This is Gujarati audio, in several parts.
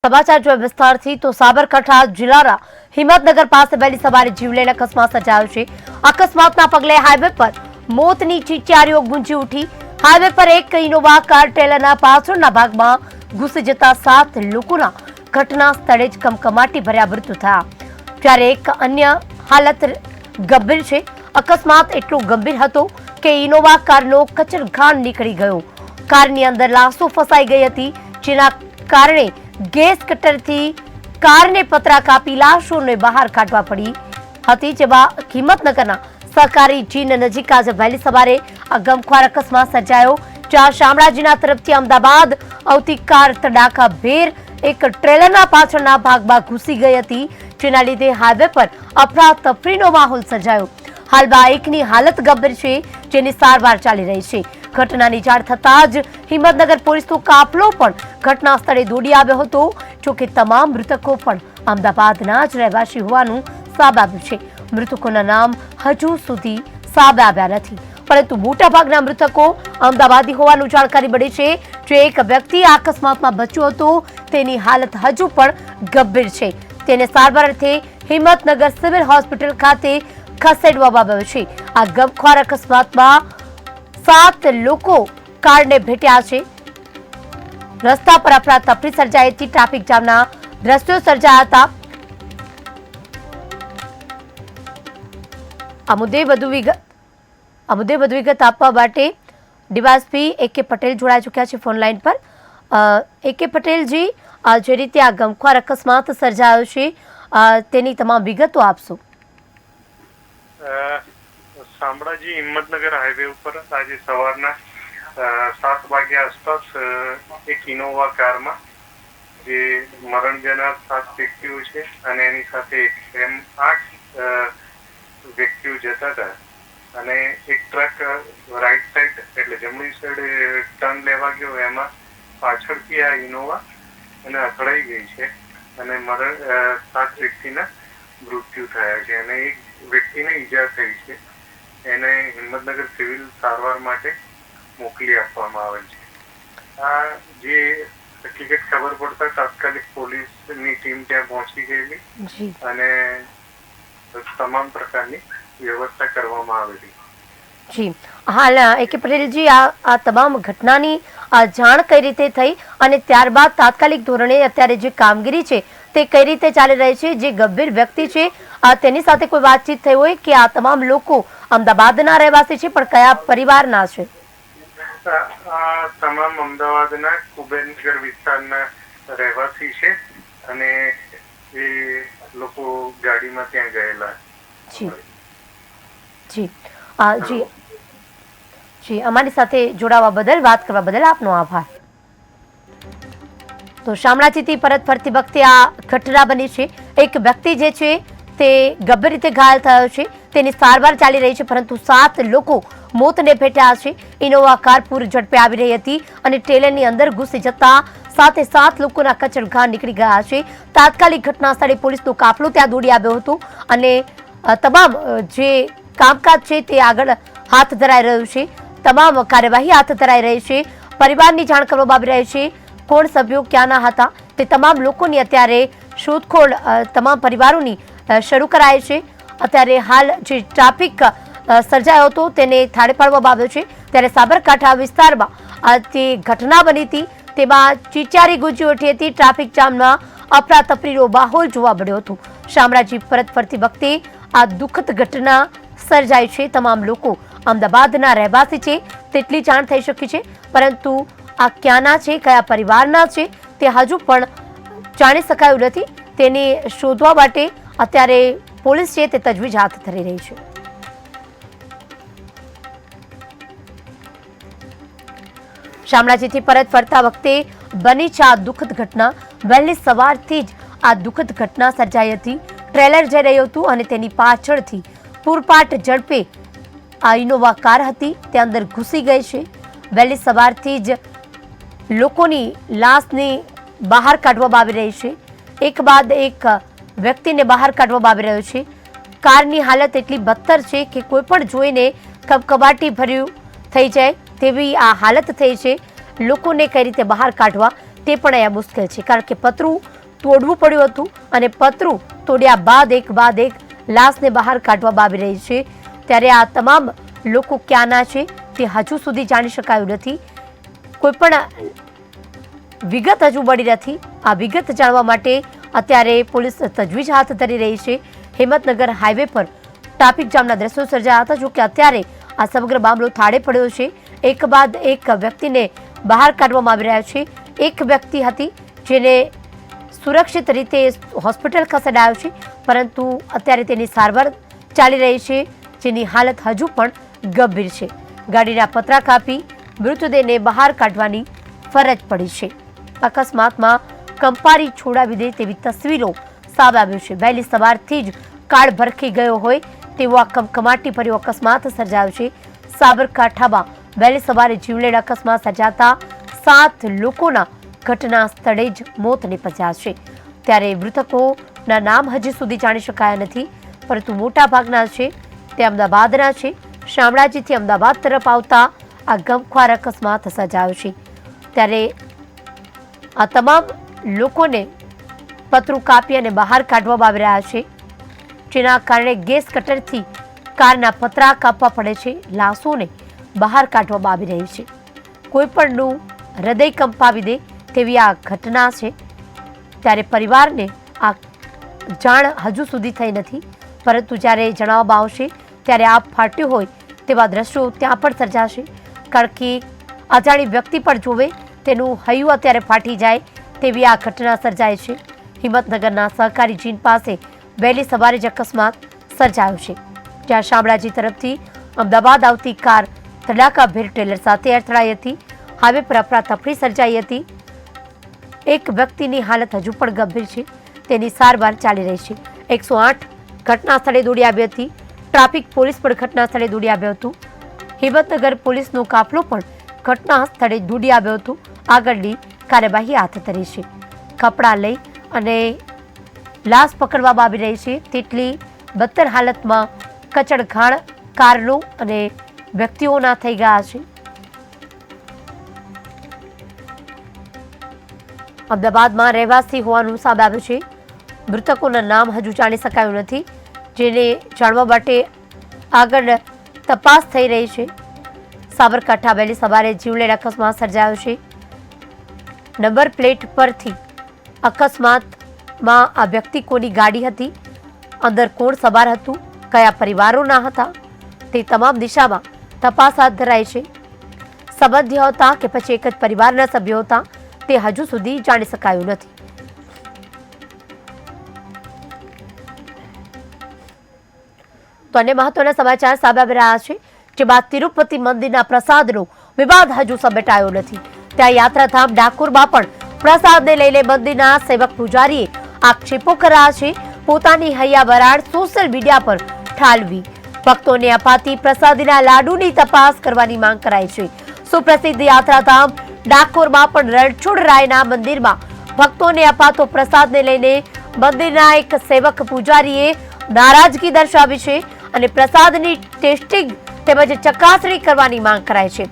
સમાચાર જોઈએ વિસ્તારથી તો સાબરકાંઠા જિલ્લાના હિંમતનગર પાસે વહેલી સવારે જીવલેણ અકસ્માત સર્જાયો છે। અકસ્માતના પગલે હાઈવે પર મોતની ચીચિયારીઓ ગુંજી ઉઠી। હાઈવે પર એક ઇનોવા કાર ટ્રેલરના પાછળના ભાગમાં ઘૂસી જતા 7 લોકોના ઘટના સ્થળે જ કમકમાટી ભર્યા મૃત્યુ થયા। ત્યારે એક અન્ય હાલત ગંભીર છે। અકસ્માત એટલો ગંભીર હતો કે ઇનોવા કારનો કચરઘાણ નીકળી ગયો। કારની અંદર લાશો ફસાઈ ગઈ હતી, જેના કારણે ગેસ કટરથી કારને પતરા કાપી લાશોને બહાર કાઢવા પડી હતી। જેમાં હિંમતનગરના સહકારી જીન નજીક આજે વહેલી સવારે આ ગમખ્વાર અકસ્માત સર્જાયો, જ્યાં શામળાજીના તરફથી અમદાવાદ આવતી કાર તડાકાભેર એક ટ્રેલરના પાછળના ભાગમાં ઘૂસી ગઈ હતી, જેના લીધે હાઈવે પર અફરાતફરીનો માહોલ સર્જાયો। હાલ બાઇકની હાલત ગંભીર છે, જેની સારવાર ચાલી રહી છે। ઘટનાની જાણ થતાં જ હિંમતનગર પોલીસનો કાફલો પણ ઘટના સ્થળે દોડી આવ્યો હતો। જોકે તમામ મૃતકો પણ અમદાવાદના જ રહેવાસી હોવાનું સામે આવ્યું છે। મૃતકોના નામ હજુ સુધી સામે આવ્યા નથી, પરંતુ મોટાભાગના મૃતકો અમદાવાદી હોવાનું જાણકારી મળી છે। જે એક વ્યક્તિ આ અકસ્માતમાં બચ્યો હતો, તેની હાલત હજુ પણ ગંભીર છે। તેને સારવાર અર્થે હિંમતનગર સિવિલ હોસ્પિટલ ખાતે ખસેડવામાં આવ્યો છે। આ ગમખ્વાર અકસ્માતમાં 7 લોકો કારને ભેટ્યા છે। રસ્તા પર અફરાતફરી સર્જાઈ હતી, ટ્રાફિક જામના દ્રશ્યો સર્જાયા હતા। આ મુદ્દે વધુ વિગત આપવા માટે ડીવાયએસપી એ.કે. પટેલ જોડાઈ ચૂક્યા છે ફોન લાઈન પર। એ.કે. પટેલજી, જે રીતે આ ગમખ્વાર અકસ્માત સર્જાયો છે, તેની તમામ વિગતો આપશો। શામળાજી હિંમતનગર હાઈવે ઉપર આજે સવારના 7 વાગ્યા આસપાસ એક ઇનોવા કારમાં જે મરણ જનાર 7 વ્યક્તિઓ છે અને એની સાથે M8 વ્યક્તિઓ જતા હતા અને એક ટ્રક રાઈટ સાઈડ એટલે જમણી સાઈડ ટર્ન લેવા ગયો, એમાં પાછળથી આ ઇનોવા અને અથડાઈ ગઈ છે અને 7 વ્યક્તિના મૃત્યુ થયા છે અને એક વ્યક્તિને ઈજા થઈ છે। એને હિંમતનગર સિવિલ સારવાર માટે મોકલી આપવામાં આવેલ છે। આ જે હકીકત ખબર પડતા તાત્કાલિક પોલીસની ટીમ ત્યાં પહોંચી ગયેલી અને તમામ પ્રકારની વ્યવસ્થા કરવામાં આવેલી। જી, હાલ એ.કે. પટેલજી, આ તમામ ઘટનાની જાણ કઈ રીતે થઈ અને ત્યારબાદ તાત્કાલિક ધોરણે અત્યારે જે કામગીરી છે તે કઈ રીતે ચાલી રહી છે? જે ગંભીર વ્યક્તિ છે તેની સાથે કોઈ વાતચીત થઈ હોય કે આ તમામ લોકો અમદાવાદના રહેવાસી છે પણ કયા પરિવારના છે? આ તમામ અમદાવાદના કુબેરનગર વિસ્તારના રહેવાસી છે અને એ લોકો ગાડીમાં ત્યાં ગયેલા। જી જી જી, અમારી સાથે જોડાવા બદલ, વાત કરવા બદલ આપનો આભાર। તો શામળાજીથી પરત ફરતી વખતે આ ઘટના બની છે। એક વ્યક્તિ જે છે તે ગંભીર રીતે ઘાયલ થયો છે, તેની સારવાર ચાલી રહી છે, પરંતુ 7 લોકો મોતને ભેટ્યા છે। ઇનોવા કાર પૂર ઝડપે આવી રહી હતી અને ટ્રેલરની અંદર ઘૂસી જતા 7 લોકોના કચરઘાણ નીકળી ગયા છે। તાત્કાલિક ઘટના સ્થળે પોલીસનો કાફલો ત્યાં દોડી આવ્યો હતો અને તમામ જે કામકાજ છે તે આગળ હાથ ધરાઈ રહ્યું છે। તમામ કાર્યવાહી હાથ ધરાઈ રહી છે। પરિવારની જાણ કરવામાં આવી રહી છે। કોણ સભ્યો ક્યાંના હતા તે તમામ લોકોની અત્યારે શોધખોળ તમામ પરિવારોની શરૂ કરાય છે। અત્યારે હાલ જે ટ્રાફિક સર્જાયો હતો તેને થાળે પાડવામાં આવ્યો છે। ત્યારે સાબરકાંઠા વિસ્તારમાં જે ઘટના બની હતી તેમાં ચીચારી ગુંજી ઉઠી હતી। ટ્રાફિક જામમાં અફરાતફરીનો માહોલ જોવા મળ્યો હતો। શામળાજી પરત ફરતી વખતે આ દુઃખદ ઘટના સર્જાઈ છે। તમામ લોકો અમદાવાદના રહેવાસી છે તેટલી જાણ થઈ શકી છે, પરંતુ આ ક્યાંના છે, કયા પરિવારના છે તે હજુ પણ જાણી શકાયું નથી। તેને શોધવા માટે અત્યારે પોલીસ છે તે તજવીજ હાથ ધરી રહી છે। શામળાજીથી પરત ફરતા વખતે બની છે આ દુઃખદ ઘટના। વહેલી સવારથી જ આ દુઃખદ ઘટના સર્જાઈ હતી। ટ્રેલર જઈ રહ્યું હતું અને તેની પાછળથી પૂરપાટ ઝડપે આ ઇનોવા કાર હતી તે અંદર ઘૂસી ગઈ છે। વહેલી સવારથી જ લોકોની લાશને બહાર કાઢવામાં આવી રહી છે। એક બાદ એક વ્યક્તિને બહાર કાઢવામાં આવી રહ્યો છે। કારની હાલત એટલી બદતર છે કે કોઈ પણ જોઈને કબકબાટી ભર્યું થઈ જાય તેવી આ હાલત થઈ છે। લોકોને કઈ રીતે બહાર કાઢવા તે પણ અહીંયા મુશ્કેલ છે, કારણ કે પતરું તોડવું પડ્યું હતું અને પતરું તોડ્યા બાદ એક લાશને બહાર કાઢવામાં આવી રહી છે. ત્યારે આ તમામ લોકો ક્યાંના છે તે હજુ સુધી જાણી શકાયું નથી. કોઈ પણ વિગત હજુ મળી નથી. આ વિગત જાણવા માટે અત્યારે પોલીસ તજવીજ હાથ ધરી રહી છે. હિંમતનગર હાઈવે પર ટ્રાફિક જામના દ્રશ્યો સર્જાયા હતા. જો કે અત્યારે આ સમગ્ર મામલો થાળે પડ્યો છે. એક બાદ એક વ્યક્તિને બહાર કાઢવામાં આવી રહ્યા છે. એક વ્યક્તિ હતી જેને સુરક્ષિત રીતે હોસ્પિટલ ખસેડાયો છે, પરંતુ અત્યારે તેની સારવાર ચાલી રહી છે, જેની હાલત હજુ પણ ગંભીર છે. ગાડીના પતરા કાપી મૃતદેહને બહાર કાઢવાની ફરજ પડી છે. અકસ્માતમાં કંપારી છોડાવી દે તેવી તસવીરો સામે આવી છે. વહેલી સવારથી જ કાળ ભરખી ગયો હોય તેવો આ કમકમાટી ભર્યો અકસ્માત સર્જાયો છે. સાબરકાંઠામાં વહેલી સવારે જીવલેણ અકસ્માત સર્જાતા 7 લોકોના ઘટના સ્થળે જ મોત નિપજ્યા છે. ત્યારે મૃતકોના નામ હજી સુધી જાણી શકાયા નથી, પરંતુ મોટા ભાગના છે તે અમદાવાદના છે. શામળાજીથી અમદાવાદ તરફ આવતા આ ગમખ્વાર અકસ્માત સર્જાયો છે. ત્યારે આ તમામ લોકોને પતરું કાપી અને બહાર કાઢવામાં આવી રહ્યા છે, જેના કારણે ગેસ કટરથી કારના પતરા કાપવા પડે છે. લાશોને બહાર કાઢવામાં આવી રહી છે. કોઈ પણનું હૃદય કંપાવી દે તેવી આ ઘટના છે. ત્યારે પરિવારને આ જાણ હજુ સુધી થઈ નથી, પરંતુ જ્યારે જણાવવામાં આવશે ત્યારે આપ ફાટ્યું હોય તેવા દ્રશ્યો ત્યાં પણ સર્જાશે. કારણ કે અજાણી વ્યક્તિ પણ જોવે તેનું હૈયું અત્યારે ફાટી જાય તેવી આ ઘટના સર્જાય છે. હિંમતનગરના સહકારી જીન પાસે વહેલી સવારે જ અકસ્માત સર્જાયો છે, જ્યાં શામળાજી તરફથી અમદાવાદ આવતી કાર ધડાકાભેર ટ્રેલર સાથે અથડાઈ હતી. હાઈવે પર અફરાતફરી સર્જાઈ હતી. એક વ્યક્તિની હાલત હજુ પણ ગંભીર છે, તેની સારવાર ચાલી રહી છે. 108 ઘટના સ્થળે દોડી આવી હતી. ટ્રાફિક પોલીસ પણ ઘટના સ્થળે દોડી આવ્યો હતું. હિંમતનગર પોલીસનો કાફલો પણ ઘટના સ્થળે દોડી આવ્યો હતો. આગળની કાર્યવાહી હાથ ધરી છે. કપડાં લઈ અને લાશ પકડવામાં આવી રહી છે. તેટલી બદતર હાલતમાં કચડઘાણ કારનો અને વ્યક્તિઓના થઈ ગયા છે. અમદાવાદમાં રહેવાસી હોવાનું સામે આવ્યું છે. મૃતકોના નામ હજુ જાણી શકાયું નથી, જેને જાણવા માટે આગળ તપાસ થઈ રહી છે. સાબરકાંઠા વહેલી સવારે જીવલેણ અકસ્માત સર્જાયો છે. નંબર પ્લેટ પરથી અકસ્માતમાં આ વ્યક્તિ કોની ગાડી હતી, અંદર કોણ સવાર હતું, કયા પરિવારોના હતા, તે તમામ દિશામાં તપાસ હાથ ધરાઈ છે. સંબંધીઓ હતા કે પછી એક જ પરિવારના સભ્યો હતા તે હજુ સુધી જાણી શકાયું નથી. તો અન્ય મહત્વના સમાચાર સામે આવી રહ્યા છે, જેમાં તિરુપતિ મંદિરના પ્રસાદનો વિવાદ હજુ સમેટાયો નથી. ત્યાં યાત્રાધામ ડાકોરમાં પણ પ્રસાદને લઈને મંદિરના સેવક પૂજારીએ આક્ષેપો કર્યા છે. પોતાની હૈયા વરાળ સોશિયલ મીડિયા પર ઠાલવી ભક્તોને અપાતી પ્રસાદીના લાડુની તપાસ કરવાની માંગ કરાઈ છે. સુપ્રસિદ્ધ યાત્રાધામ ડાકોરમાં પણ રણછોડરાયના મંદિરમાં ભક્તોને અપાતો પ્રસાદને લઈને મંદિરના એક સેવક પૂજારીએ નારાજગી દર્શાવી છે અને પ્રસાદની ટેસ્ટિંગ તેમજ ચકાસણી કરવાની માંગ કરાઈ છે.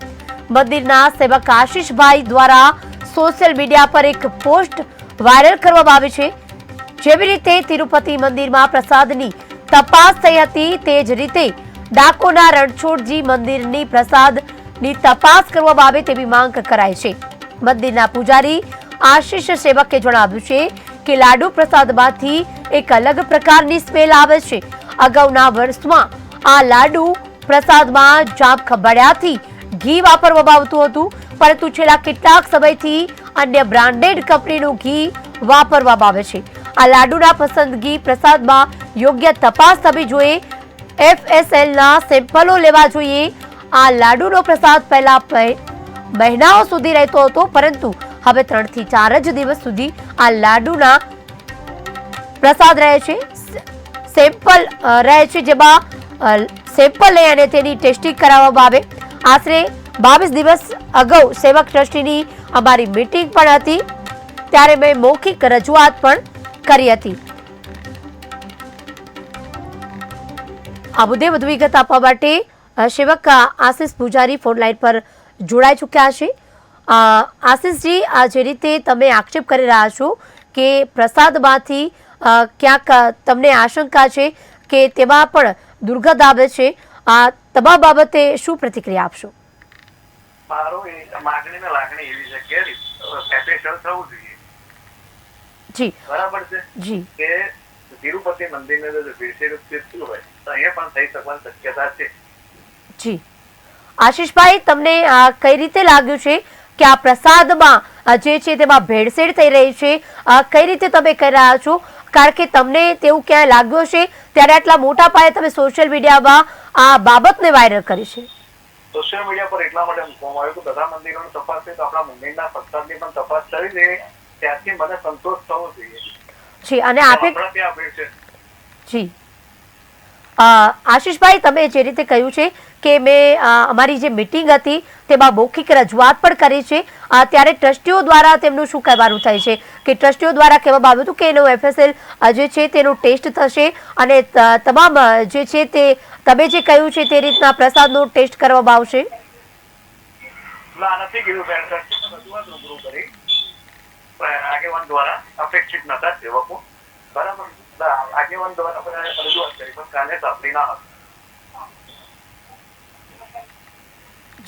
મંદિરના સેવક આશીષભાઈ દ્વારા સોશિયલ મીડિયા પર એક પોસ્ટ વાયરલ કરવામાં આવી છે. જેવી રીતે તિરુપતિ મંદિરમાં પ્રસાદની તપાસ થઈ હતી, તે જ રીતે ડાકોરના રણછોડજી મંદિરની પ્રસાદની તપાસ કરવામાં આવે તેવી માંગ કરાઈ છે. મંદિરના પૂજારી આશીષ સેવકે જણાવ્યું છે કે લાડુ પ્રસાદમાંથી એક અલગ પ્રકારની સ્મેલ આવે છે. અગાઉના વર્ષમાં આ લાડુ પ્રસાદમાં જામખંભાળિયાથી ઘી વાપરવામાં આવતું હતું, પરંતુ છેલ્લા કેટલાક સમયથી અન્ય બ્રાન્ડેડ કંપનીનું ઘી વાપરવામાં આવે છે. આ લાડુના પસંદગી પ્રસાદમાં યોગ્ય તપાસ થવી જોઈએ. FSLના સેમ્પલો લેવા જોઈએ. આ લાડુનો પ્રસાદ પહેલા મહિનાઓ સુધી રહેતો હતો, પરંતુ હવે 3 થી 4 જ દિવસ સુધી આ લાડુના પ્રસાદ રહે છે. સેમ્પલ રહે છે, જેમાં સેમ્પલ લઈ અને તેની ટેસ્ટિંગ કરાવવામાં આવે. આશરે 22 દિવસ અગાઉ સેવક ટ્રસ્ટીની અમારી મીટિંગ પણ હતી, ત્યારે મેં મૌખિક રજૂઆત પણ કરી હતી. આ મુદ્દે વધુ વિગત આપવા માટે સેવક આશીષ પૂજારી ફોન લાઈન પર જોડાઈ ચૂક્યા છે. આશીષજી, આ જે રીતે તમે આક્ષેપ કરી રહ્યા છો કે પ્રસાદમાંથી ક્યાંક તમને આશંકા છે કે તેમાં પણ દુર્ગંધ આવે છે, આ તમામ બાબતે શું પ્રતિક્રિયા આપશો? મારો માગણી ને લાગણી એવી છે કે એફએસએલ થવું જોઈએ. જી બરાબર છે જી. કે તિરુપતિ મંદિરની અંદર ભેળસેળ થયું હોય તો અહીંયા પણ થઈ શકવાની શક્યતા છે. જી આશીષભાઈ, તમને કઈ રીતે લાગ્યું છે કે આ પ્રસાદમાં જે છે તેમાં ભેળસેળ થઈ રહી છે? કઈ રીતે તમે કહી રહ્યા છો? કારણ કે તમને તેવું ક્યાંય લાગ્યું છે ત્યારે આટલા મોટા પાયે તમે સોશિયલ મીડિયામાં આ બાબતને વાયરલ કરી છે. સોશિયલ મીડિયા પર એટલા માટે મૂકવામાં આવ્યું કે બધા મંદિરોની તપાસ છે તો આપણા મંદિરના પ્રસાદની પણ તપાસ કરી દે, ત્યારથી મને સંતોષ થવો જોઈએ. જી, અને આપે આપણા ત્યાં ભેળ છે. જી આશીષભાઈ, તમે જે રીતે કહ્યું છે કે મેં અમારી જે મીટિંગ હતી તેમાં મૌખિક રજૂઆત પણ કરી છે, ત્યારે ટ્રસ્ટીઓ દ્વારા તેમનું શું કહેવાનું થાય છે કે ટ્રસ્ટીઓ દ્વારા કહેવામાં આવ્યું હતું કે એનો એફએસએલ જે છે તેનો ટેસ્ટ થશે અને તમામ જે છે તે તમે જે કહ્યું છે તે રીતના પ્રસાદનો ટેસ્ટ કરવામાં આવશે? ના, નથી કીધું સાહેબ. રજૂઆત રૂબરૂ કરી આગેવાન દ્વારા, અપેક્ષિત નતા સેવકો. બરાબર, આગેવાન દ્વારા રજૂઆત કરી પણ કાલે સાંભળી ના હતી.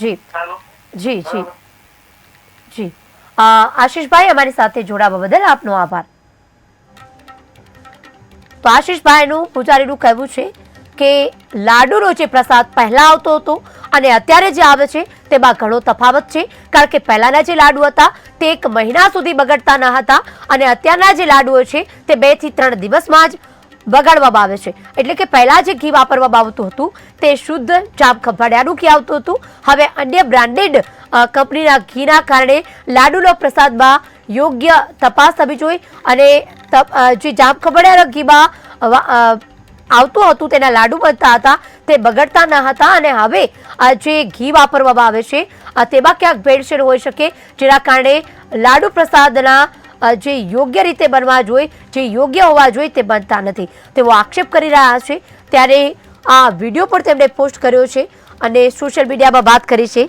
જી જી જી જી. આશીષભાઈ, અમારી સાથે જોડાવા બદલ આપનો આભાર. તો આશીષભાઈનું પૂજારીનું કહેવું છે કે લાડુનો જે પ્રસાદ પહેલા આવતો હતો અને અત્યારે જે આવે છે તેમાં ઘણો તફાવત છે. કારણ કે પહેલાના જે લાડુ હતા તે 1 મહિના સુધી બગડતા ન હતા અને અત્યારના જે લાડુઓ છે તે 2 થી 3 દિવસમાં જ બગાડવામાં આવે છે. એટલે કે પહેલા જે ઘી વાપરવામાં આવતું હતું તે શુદ્ધ જામખંભાળિયાનું ઘી આવતું હતું. હવે અન્ય બ્રાન્ડેડ કંપનીના ઘીના કારણે લાડુનો પ્રસાદમાં યોગ્ય તપાસ થવી જોઈએ અને જે જામખંભાળિયાના ઘીમાં આવતું હતું તેના લાડુ બનતા હતા તે બગડતા ન હતા અને હવે જે ઘી વાપરવામાં આવે છે તેમાં ક્યાંક ભેળસેળ હોઈ શકે, જેના કારણે લાડુ પ્રસાદના જે યોગ્ય રીતે બનવા જોઈએ, જે યોગ્ય હોવા જોઈએ તે બનતા નથી તેવો આક્ષેપ કરી રહ્યા છે. ત્યારે આ વિડીયો પણ તેમણે પોસ્ટ કર્યો છે અને સોશિયલ મીડિયામાં વાત કરી છે.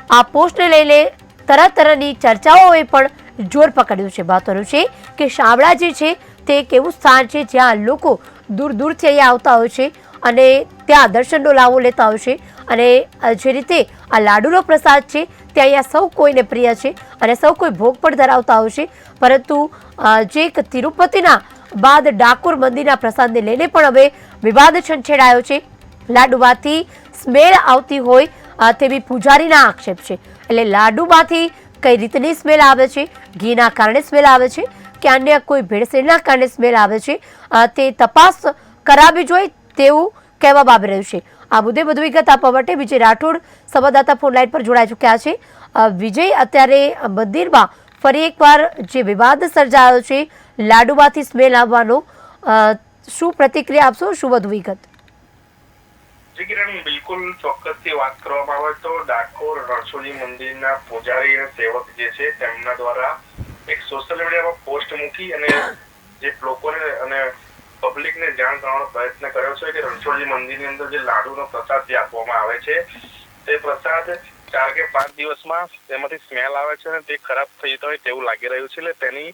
આ પોસ્ટને લઈને તરહની ચર્ચાઓએ પણ જોર પકડ્યું છે. મહત્વનું છે કે શામળાજી છે તે એક એવું સ્થાન છે જ્યાં લોકો દૂર દૂરથી અહીંયા આવતા હોય છે અને ત્યાં દર્શનનો લાવો લેતા હોય છે અને જે રીતે આ લાડુનો પ્રસાદ છે તે અહીંયા સૌ કોઈને પ્રિય છે અને સૌ કોઈ ભોગ પણ ધરાવતા હોય છે. પરંતુ જે એક તિરુપતિના બાદ ડાકોર મંદિરના પ્રસાદને લઈને પણ હવે વિવાદ છંછેડાયો છે. લાડુમાંથી સ્મેલ આવતી હોય તેવી પૂજારીના આક્ષેપ છે. એટલે લાડુમાંથી કઈ રીતની સ્મેલ આવે છે, ઘીના કારણે સ્મેલ આવે છે કે અન્ય કોઈ ભેળસેળના કારણે સ્મેલ આવે છે, તે તપાસ કરાવવી જોઈએ તેવું કહેવામાં આવી રહ્યું છે. આ મુદ્દે વધુ વિગત આપવા માટે વિજય રાઠોડ સંવાદદાતા ફોનલાઈન પર જોડાઈ ચૂક્યા છે. વિજય, અત્યારે મંદિરમાં ફરી એકવાર જે વિવાદ સર્જાયો છે લાડુમાંથી સ્મેલ આવવાનો, શું પ્રતિક્રિયા આપશો, શું વધુ વિગત? જી કિરણ, બિલકુલ ચોક્કસથી વાત કરવામાં આવે તો ડાકોર રણછોડજી મંદિરના પૂજારી અને સેવક જે છે તેમના દ્વારા એક સોશિયલ મીડિયામાં પોસ્ટ મૂકી અને જે લોકોને અને પબ્લિકને જાણ કરવાનો પ્રયત્ન કર્યો છે કે રણછોડજી મંદિરની અંદર જે લાડુનો પ્રસાદ જે આપવામાં આવે છે તે પ્રસાદ 4 કે 5 દિવસમાં તેમાંથી સ્મેલ આવે છે અને તે ખરાબ થઈ જતો હોય તેવું લાગી રહ્યું છે. એટલે તેની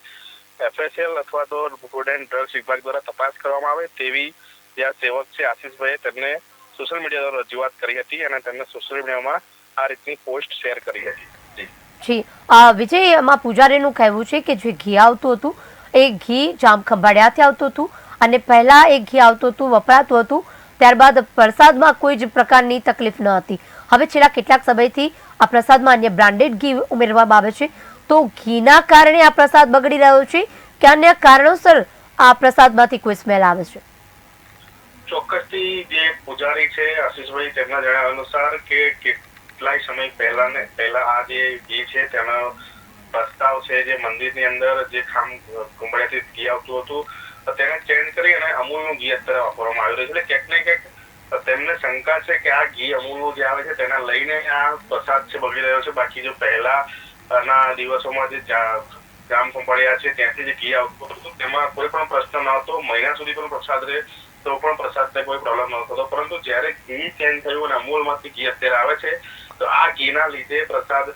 એફએસએલ અથવા તો ફૂડ એન્ડ ડ્રગ્સ વિભાગ દ્વારા તપાસ કરવામાં આવે તેવી જે આ સેવક છે આશીષભાઈએ તેમને સોશિયલ મીડિયા દ્વારા રજૂઆત કરી હતી અને તેમને સોશિયલ મીડિયામાં આ રીતની પોસ્ટ શેર કરી હતી. જી વિજય, આમાં પૂજારીનું કહેવું છે કે જે ઘી આવતું હતું એ ઘી જામખંભાળિયાથી આવતું હતું અને પહેલા એ ઘી આવતું હતું, વપરાતું હતું, ત્યારબાદ પ્રસાદમાં કોઈ જ પ્રકારની તકલીફ ન હતી. હવે છેલ્લા કેટલાક સમયથી આ પ્રસાદમાં અન્ય બ્રાન્ડેડ ઘી ઉમેરવામાં આવે છે. તો ઘીના કારણે આ પ્રસાદ બગડી રહ્યો છે કે અન્ય કારણોસર આ પ્રસાદમાંથી કોઈ સ્મેલ આવે છે? ચોક્કસથી જે પૂજારી છે આશીષભાઈ તેમના જણાવ્યા અનુસાર કે કેટલાય સમય પહેલા આ જે ઘી છે તેનો પ્રસ્તાવ છે જે મંદિરની અંદર જે કુંભળિયાથી ઘી આવતું હતું તેને ચેન્જ કરી અને અમૂલનું ઘી અત્યારે વાપરવામાં આવી રહ્યું છે. એટલે ક્યાંક ને ક્યાંક તેમને શંકા છે કે આ ઘી અમૂલનું જે આવે છે તેના લઈને આ પ્રસાદ છે બગડી રહ્યો છે. બાકી જો પહેલાના દિવસોમાં જે જામખંભાળિયા છે ત્યાંથી જે ઘી આવતું હતું તેમાં કોઈ પણ પ્રશ્ન ન હતો, મહિના સુધી પણ પ્રસાદ રહે તો પણ પ્રસાદને કોઈ પ્રોબ્લેમ ન થતો. પરંતુ જ્યારે ઘી ચેન્જ થયું અને અમૂલમાંથી ઘી અત્યારે આવે છે તો આ ઘીના લીધે પ્રસાદ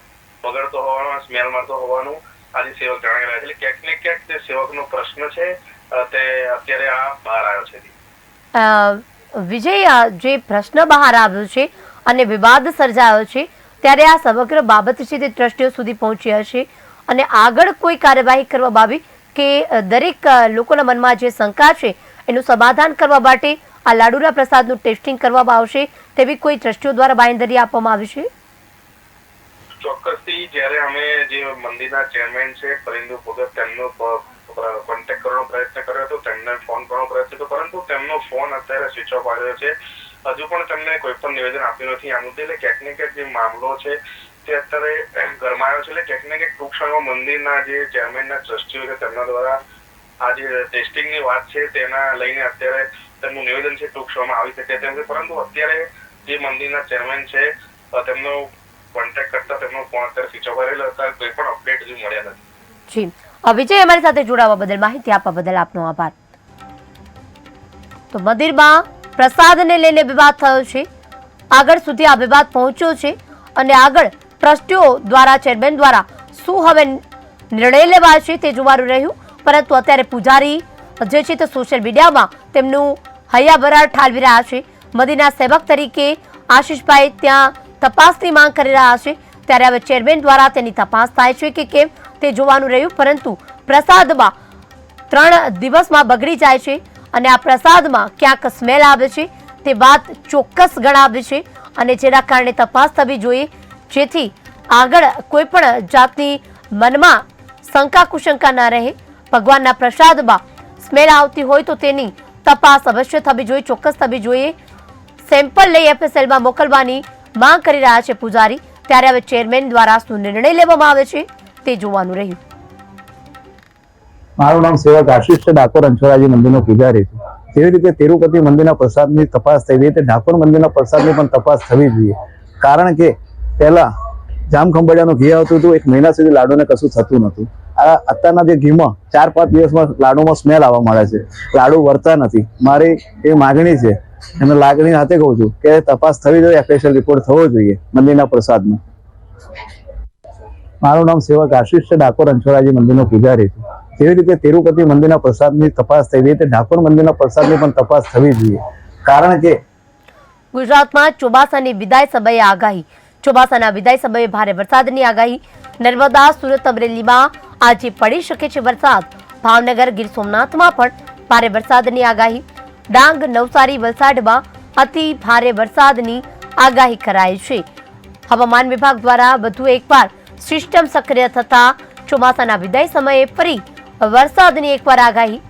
બગડતો હોવાનો, સ્મેલ મારતો હોવાનું આજે સેવક જણાવી રહ્યા છે. એટલે ક્યાંક ને ક્યાંક જે સેવકનો પ્રશ્ન છે તે અત્યારે આ બહાર આવ્યો છે. વિજય, જે પ્રશ્ન બહાર આવ્યો છે અને વિવાદ સર્જાયો છે, ત્યારે આ સમગ્ર બાબત છે તે ટ્રસ્ટીઓ સુધી પહોંચી હશે અને આગળ કોઈ કાર્યવાહી કરવામાં આવી કે દરેક લોકોના મનમાં જે શંકા છે એનું સમાધાન કરવા માટે આ લાડુના પ્રસાદનું ટેસ્ટિંગ કરવામાં આવશે તેવી કોઈ ટ્રસ્ટીઓ દ્વારા બાંયધરી આપવામાં આવી છે? ચોક્કસથી જ્યારે અમે જે મંદિરના ચેરમેન છે પરિંદુ ભગત, તેમનો કોન્ટેક્ટ કરવાનો પ્રયત્ન કર્યો હતો, તેમને ફોન કરવાનો પ્રયત્ન કર્યો, પરંતુ તેમનો ફોન અત્યારે સ્વિચ ઓફ આવ્યો છે. હજુ પણ તેમને કોઈ પણ નિવેદન આપ્યું નથી આ મુદ્દે. એટલે ક્યાંક ને ક્યાંક જે મામલો છે તે અત્યારે ગરમાયો છે. એટલે ક્યાંક ને ક્યાંક ટૂંક સમયમાં મંદિરના જે ચેરમેનના ટ્રસ્ટીઓ છે તેમના દ્વારા આ જે ટેસ્ટિંગની વાત છે તેના લઈને અત્યારે તેમનું નિવેદન છે ટૂંક સમયમાં આવી શકે તેમ છે. પરંતુ અત્યારે જે મંદિરના ચેરમેન છે તેમનો કોન્ટેક્ટ કરતા તેમનો ફોન અત્યારે સ્વિચ ઓફ રહેલો હતા. કોઈ પણ અપડેટ હજુ મળ્યા નથી. જી વિજય, અમારી સાથે જોડાવા બદલ, માહિતી આપવા બદલ આપનો આભાર. તો મંદિરમાં પ્રસાદને લઈને વિવાદ થયો છે, આગળ સુધી આ વિવાદ પહોંચ્યો છે અને આગળ ટ્રસ્ટીઓ દ્વારા, ચેરમેન દ્વારા શું હવે નિર્ણય લેવાશે તે જોવાનું રહ્યું. પરંતુ અત્યારે પૂજારી જે છે તે સોશિયલ મીડિયામાં તેમનું હૈયાભરાર ઠાલવી રહ્યા છે. મંદિરના સેવક તરીકે આશીષભાઈ ત્યાં તપાસની માંગ કરી રહ્યા છે, ત્યારે હવે ચેરમેન દ્વારા તેની તપાસ થાય છે કે કેમ તે જોવાનું રહ્યું. પરંતુ પ્રસાદમાં 3 દિવસમાં બગડી જાય છે અને આ પ્રસાદમાં ક્યાંક સ્મેલ આવે છે તે વાત ચોક્કસ ગણાવી છે અને જેના કારણે તપાસ થવી જોઈએ, જેથી આગળ કોઈ પણ જાતની મનમાં શંકા કુશંકા ન રહે. ભગવાનના પ્રસાદમાં સ્મેલ આવતી હોય તો તેની તપાસ અવશ્ય થવી જોઈએ, ચોક્કસ થવી જોઈએ. સેમ્પલ લઈ FSLમાં મોકલવાની માંગ કરી રહ્યા છે પૂજારી. ત્યારે હવે ચેરમેન દ્વારા શું નિર્ણય લેવામાં આવે છે તે જોવાનું રહ્યું. મારું નામ સેવક આશીષ છે, ડાકોર અંછોરાજી મંદિરનો પૂજારી છું. જેવી રીતે તિરુપતિ મંદિરના પ્રસાદની તપાસ થઈ એવી રીતે ડાકોર મંદિરના પ્રસાદની પણ તપાસ થવી જોઈએ. કારણ કે પહેલા જામખંભાળિયાનું ઘી આવતું હતું, 1 મહિના સુધી લાડુને કશું થતું નહોતું. આ અત્યારના જે ઘીમાં 4-5 દિવસમાં લાડુમાં સ્મેલ આવવા મળે છે, લાડુ વળતા નથી. મારી એ માગણી છે, એમને લાગણી હાથે કહું છું કે તપાસ થવી જોઈએ, FSL રિપોર્ટ થવો જોઈએ મંદિરના પ્રસાદનો. મારું નામ સેવક આશીષ છે, ડાકોર અંછોરાજી મંદિરનો પૂજારી છું. જેવી રીતે તિરુપતિ મંદિરના પ્રસાદની તપાસ થઈ એવી રીતે ડાકોર મંદિરના પ્રસાદની પણ તપાસ થવી જોઈએ. કારણ કે ગુજરાતમાં ચોમાસાની વિદાય સમયે આગાહી. ચોમાસાના વિદાય સમયે ભારે વરસાદની આગાહી. નર્મદા, સુરત, અમરેલીમાં આજે પડી શકે છે વરસાદ. ભાવનગર, ગીર સોમનાથમાં પણ ભારે વરસાદની આગાહી. ડાંગ, નવસારી, વલસાડમાં અતિ ભારે વરસાદની આગાહી કરાઈ છે. હવામાન વિભાગ દ્વારા વધુ એકવાર સિસ્ટમ સક્રિય થતા ચોમાસાના વિદાય સમયે ફરી વરસાદની એકવાર આગાહી.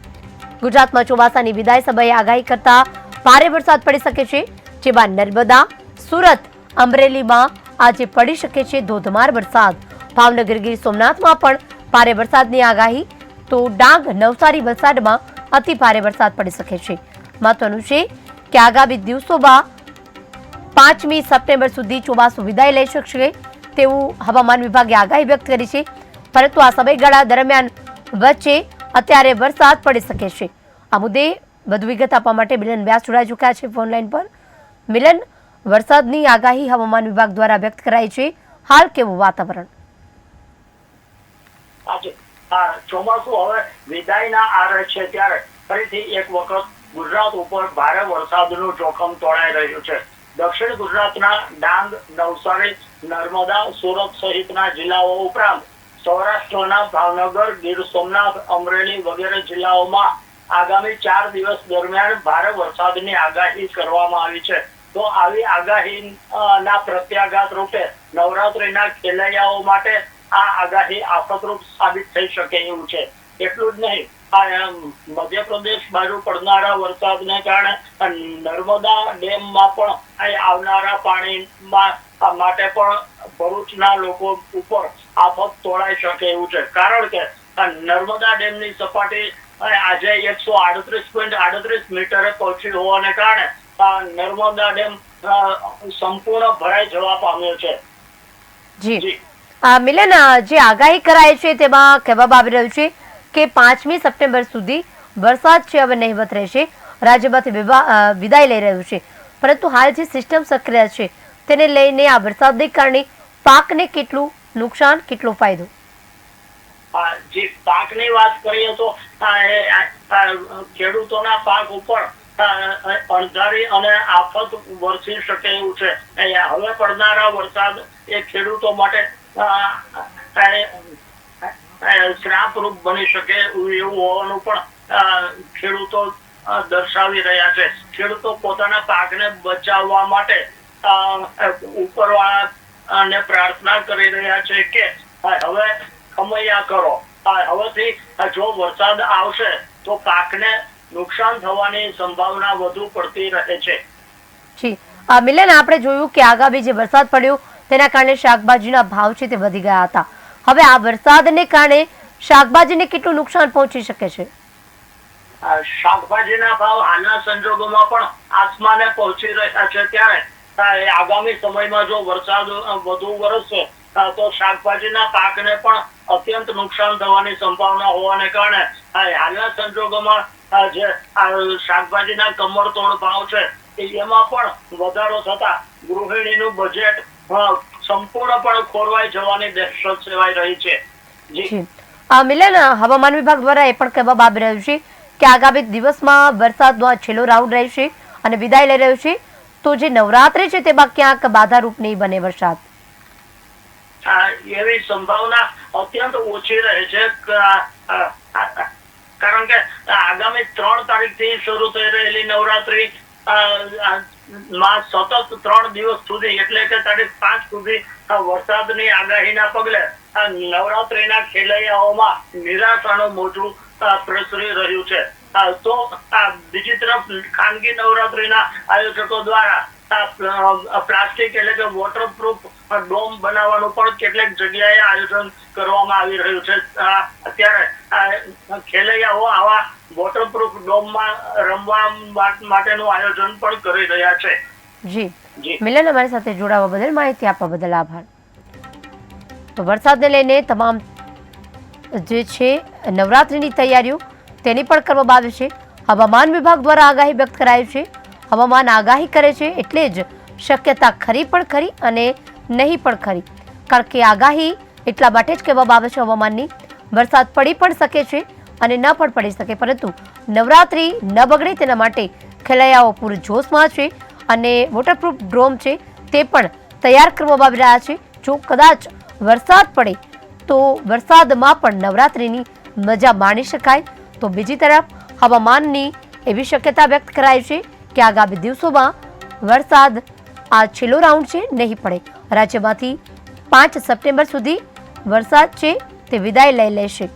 ગુજરાતમાં ચોમાસાની વિદાય સમયે આગાહી કરતા ભારે વરસાદ પડી શકે છે, જેમાં નર્મદા, સુરત, અમરેલીમાં આજે પડી શકે છે ધોધમાર વરસાદ. ભાવનગર, ગીર સોમનાથમાં પણ ભારે વરસાદની આગાહી. તો ડાંગ, નવસારી, વલસાડમાં અતિ ભારે વરસાદ પડી શકે છે. મહત્વનું છે કે આગામી દિવસોમાં 5મી સપ્ટેમ્બર સુધી ચોમાસું વિદાય લઈ શકશે તેવું હવામાન વિભાગે આગાહી વ્યક્ત કરી છે. પરંતુ આ સમયગાળા દરમિયાન વચ્ચે અત્યારે વરસાદ પડી શકે છે. આ મુદ્દે વધુ વિગત આપવા માટે મિલન વ્યાસ જોડાઈ ચૂક્યા છે ફોનલાઈન પર. મિલન, વરસાદની આગાહી હવામાન વિભાગ દ્વારા વ્યક્ત કરાઈ છે, હાલ કેવું વાતાવરણ? ચોમાસું હવે વિદાયના આરે છે ત્યારે ફરીથી એક વખત ગુજરાત ઉપર ભારે વરસાદનું જોખમ તોળાઈ રહ્યું છે. દક્ષિણ ગુજરાતના ડાંગ, નવસારી, નર્મદા, સુરત સહિતના જિલ્લાઓ ઉપરાંત સૌરાષ્ટ્રના ભાવનગર, ગીર સોમનાથ, અમરેલી વગેરે જિલ્લાઓમાં આગામી 4 દિવસ દરમિયાન ભારે વરસાદની આગાહી કરવામાં આવી છે. તો આવી આગાહીના પ્રત્યાઘાત રૂપે નવરાત્રીના ખેલૈયાઓ માટે આ આગાહી આફતરૂપ સાબિત થઈ શકે એવું છે. એટલું જ નહીં, મધ્યપ્રદેશ બાજુ પડનારા વરસાદને કારણે નર્મદા ડેમમાં પણ આવનારા પાણીમાં માટે પણ ભરૂચના લોકો ઉપર આફત તોળાઈ શકે એવું છે. કારણ કે નર્મદા ડેમની સપાટી આજે 138.38 મીટરે પહોંચી હોવાને કારણે નર્મદા ડેમ સંપૂર્ણ ભરાઈ જવા પામ્યો છે. જી મિલન, જે આગાહી કરાઈ છે તેમાં કહેવામાં આવી રહ્યું છે કે 5મી સપ્ટેમ્બર સુધી વરસાદ છે હવે નહીવત રહેશે. રાજ્યમાંથી વિદાય લઈ રહ્યું છે, પરંતુ હાલ જે સિસ્ટમ સક્રિય છે તેને લઈને આ વરસાદને કારણે પાકને કેટલું નુકસાન કેટલો ફાયદો? જે પાકની વાત કરીએ તો ખેડૂતોના પાક ઉપર અણધારી અને આફત વરસી શકે એવું છે. હવે પડનારા વરસાદ એ ખેડૂતો માટે શ્રાપરૂપ બની શકે એવું હોવાનું પણ ખેડૂતો દર્શાવી રહ્યા છે. ખેડૂતો પોતાના પાકને બચાવવા માટે ઉપરવાળાને પ્રાર્થના કરી રહ્યા છે કે હવે ખમૈયા કરો. હવેથી જો વરસાદ આવશે તો પાકને નુકસાન થવાની સંભાવના વધુ પડતી રહે છે. જી મિલન, આપણે જોયું કે આગામી જે વરસાદ પડ્યો તેના કારણે શાકભાજીના ભાવ છે તે વધી ગયા હતા. હવે આ વરસાદને કારણે શાકભાજીને કેટલું નુકસાન પહોંચી શકે છે? શાકભાજીના ભાવ હાલના સંજોગોમાં પણ આસમાને પહોંચી રહ્યા છે. ત્યારે આગામી સમયમાં જો વરસાદ વધુ વરસશે તો શાકભાજીના પાકને પણ અત્યંત નુકસાન થવાની સંભાવના હોવાને કારણે હાલના સંજોગોમાં જે શાકભાજીના કમરતોડ ભાવ છે એમાં પણ વધારો થતા ગૃહિણીનું બજેટ સંપૂર્ણપણે ખોરવાઈ જવાની દહેશત સેવાઈ રહી છે. જી મિલન, હવામાન વિભાગ દ્વારા એ પણ કહેવામાં આવી રહ્યું છે કે આગામી દિવસમાં વરસાદનો છેલ્લો રાઉન્ડ રહેશે અને વિદાય લઈ રહ્યું છે. તો જે નવરાત્રી છે તેમાં ક્યાંક બાધારૂપ નહીં બને વરસાદ? એવી સંભાવના અત્યંત ઓછી રહે છે. કારણ કે આગામી 3 તારીખથી શરૂ થઈ રહેલી નવરાત્રી માં સતત 3 દિવસ સુધી એટલે કે તારીખ 5 સુધી વરસાદની આગાહીના પગલે નવરાત્રીના ખેલૈયાઓમાં નિરાશાનું મોજું પ્રસરી રહ્યું છે. તો બીજી તરફ ખાનગી નવરાત્રીના આયોજકો દ્વારા પ્લાસ્ટિક એટલે કે વોટરપ્રૂફ ડોમ બનાવવાનું પણ કેટલીક જગ્યાએ આયોજન કરવામાં આવી રહ્યું છે. અત્યારે ખેલૈયાઓ આવા વોટરપ્રૂફ ડોમમાં રમવા માટેનું આયોજન પણ કરી રહ્યા છે. જી મિલન, અમારી સાથે જોડાવા બદલ, માહિતી આપવા બદલ આભાર. તો વરસાદને લઈને તમામ જે છે નવરાત્રીની તૈયારીઓ તેની પણ કરવામાં આવી છે. હવામાન વિભાગ દ્વારા આગાહી વ્યક્ત કરાઈ છે. હવામાન આગાહી કરે છે એટલે જ શક્યતા ખરી પણ ખરી અને નહીં પણ ખરી. કારણ કે આગાહી એટલા માટે જ કહેવામાં આવે છે હવામાનની. વરસાદ પડી પણ શકે છે અને ન પણ પડી શકે, પરંતુ નવરાત્રી ન બગડે તેના માટે ખેલૈયાઓ પૂર જોશમાં છે અને વોટરપ્રૂફ ડ્રોમ છે તે પણ તૈયાર કરવામાં આવી રહ્યા છે. જો કદાચ વરસાદ પડે તો વરસાદમાં પણ નવરાત્રીની મજા માણી શકાય. તો બીજી તરફ હવામાનની એવી શક્યતા વ્યક્ત કરાઈ છે કે આગામી દિવસોમાં વરસાદ આ છેલ્લો રાઉન્ડ છે નહીં પડે. રાજ્યમાંથી 5 સપ્ટેમ્બર સુધી વરસાદ છે તે વિદાય લઈ લેશે.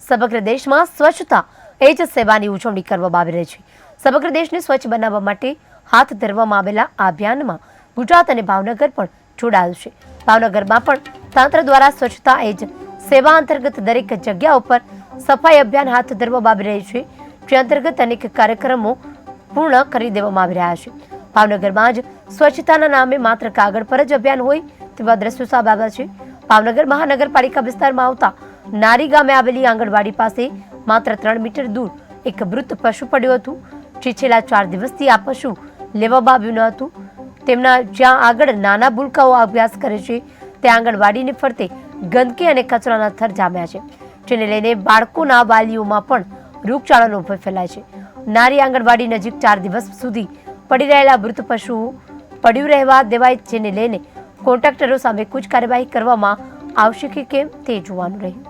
સમગ્ર દેશમાં સ્વચ્છતા એ જ સેવાની ઉજવણી કરવામાં આવી રહી છે. સમગ્ર દેશને સ્વચ્છ બનાવવા માટે હાથ ધરવામાં આવેલા આ અભિયાનમાં ગુજરાત અને ભાવનગર પણ જોડાયું છે. ભાવનગરમાં પણ તંત્ર દ્વારા સ્વચ્છતા એ જ સેવા અંતર્ગત દરેક જગ્યા ઉપર સફાઈ અભિયાન હાથ ધરવામાં આવી રહ્યું છે. જે અંતર્ગત અનેક કાર્યક્રમો પૂર્ણ કરી દેવામાં આવી રહ્યા છે. ભાવનગરમાં જ સ્વચ્છતાના નામે માત્ર કાગળ પર જ અભિયાન હોય તેવા દ્રશ્યો સામે આવ્યા છે. ભાવનગર મહાનગરપાલિકા વિસ્તારમાં આવતા નારી ગામે આવેલી આંગણવાડી પાસે માત્ર 3 મીટર દૂર એક મૃત પશુ પડ્યું હતું. જે છેલ્લા 4 દિવસથી આ પશુ લેવામાં આવ્યું ન હતું. તેમના જ્યાં આગળ નાના ભૂલકાઓ અભ્યાસ કરે છે તે આંગણવાડીને ફરતે ગંદકી અને કચરાના થર જામ્યા છે. જેને લઈને બાળકોના વાલીઓમાં પણ રોગચાળાનો ભય ફેલાય છે. નારી આંગણવાડી નજીક 4 દિવસ સુધી પડી રહેલા મૃત પશુઓ પડ્યું રહેવા દેવાય, જેને લઈને કોન્ટ્રાક્ટરો સામે કુછ કાર્યવાહી કરવામાં આવશે કે કેમ તે જોવાનું રહ્યું.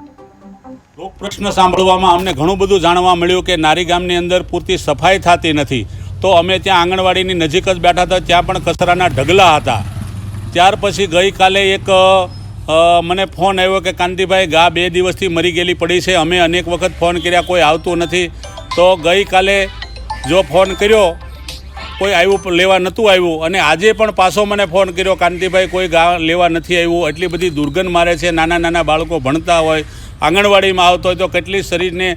લોક પ્રશ્ન સાંભળવામાં અમને ઘણું બધું જાણવા મળ્યું કે નારી ગામની અંદર પૂરતી સફાઈ થતી નથી. તો અમે ત્યાં આંગણવાડીની નજીક જ બેઠા હતા, ત્યાં પણ કચરાના ઢગલા હતા. ત્યાર પછી ગઈકાલે એક મને ફોન આવ્યો કે કાંતિભાઈ ગા 2 દિવસથી મરી ગયેલી પડી છે. અમે અનેક વખત ફોન કર્યા, કોઈ આવતું નથી. તો ગઈકાલે જો ફોન કર્યો કોઈ આવ્યું લેવા નહોતું આવ્યું, અને આજે પણ પાછો મને ફોન કર્યો કાંતિભાઈ કોઈ ગા લેવા નથી આવ્યું. એટલી બધી દુર્ગંધ મારે છે. નાના નાના બાળકો ભણતા હોય, આંગણવાડીમાં આવતો હોય તો કેટલી શરીરને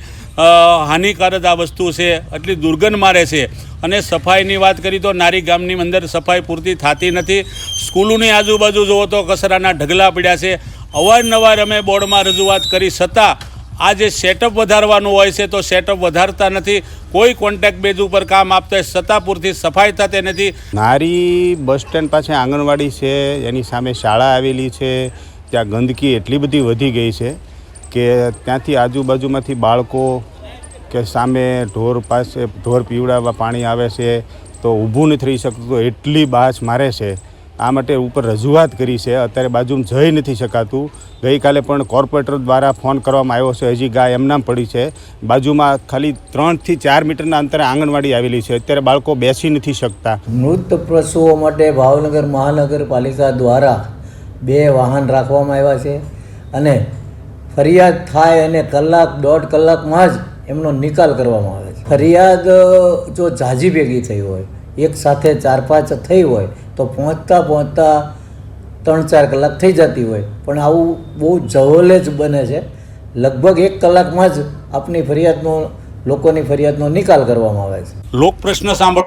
હાનિકારક આ વસ્તુ છે, એટલી દુર્ગંધ મારે છે. અને સફાઈની વાત કરી તો નારી ગામની અંદર સફાઈ પૂરતી થતી નથી. સ્કૂલોની આજુબાજુ જુઓ તો કચરાના ઢગલા પડ્યા છે. અવારનવાર અમે બોર્ડમાં રજૂઆત કરી છતાં આ જે સેટઅપ વધારવાનું હોય છે તો સેટઅપ વધારતા નથી, કોઈ કોન્ટેક્ટ બેઝ ઉપર કામ આપતા હોય છતાં પૂરતી સફાઈ થતી નથી. નારી બસ સ્ટેન્ડ પાસે આંગણવાડી છે, એની સામે શાળા આવેલી છે, ત્યાં ગંદકી એટલી બધી વધી ગઈ છે કે ત્યાંથી આજુબાજુમાંથી બાળકો કે સામે ઢોર પાસે ઢોર પીવડાવવા પાણી આવે છે તો ઊભું નથી રહી શકતું, તો એટલી બાસ મારે છે. આ માટે ઉપર રજૂઆત કરી છે, અત્યારે બાજુમાં જઈ નથી શકાતું. ગઈકાલે પણ કોર્પોરેટર દ્વારા ફોન કરવામાં આવ્યો છે, હજી ગાય એમનામ પડી છે. બાજુમાં ખાલી 3 થી 4 મીટરના અંતરે આંગણવાડી આવેલી છે, અત્યારે બાળકો બેસી નથી શકતા. મૃત પશુઓ માટે ભાવનગર મહાનગરપાલિકા દ્વારા 2 વાહન રાખવામાં આવ્યા છે અને ફરિયાદ થાય અને કલાક 1.5 કલાકમાં જ એમનો નિકાલ કરવામાં આવે છે. ફરિયાદ જો ઝાઝી ભેગી થઈ હોય, એક સાથે 4-5 થઈ હોય તો પહોંચતા 3-4 કલાક થઈ જતી હોય, પણ આવું બહુ જવલે જ બને છે. લગભગ 1 કલાકમાં જ આપની ફરિયાદનો લોકોની ફરિયાદનો નિકાલ કરવામાં આવે છે. લોક પ્રશ્ન સાંભળ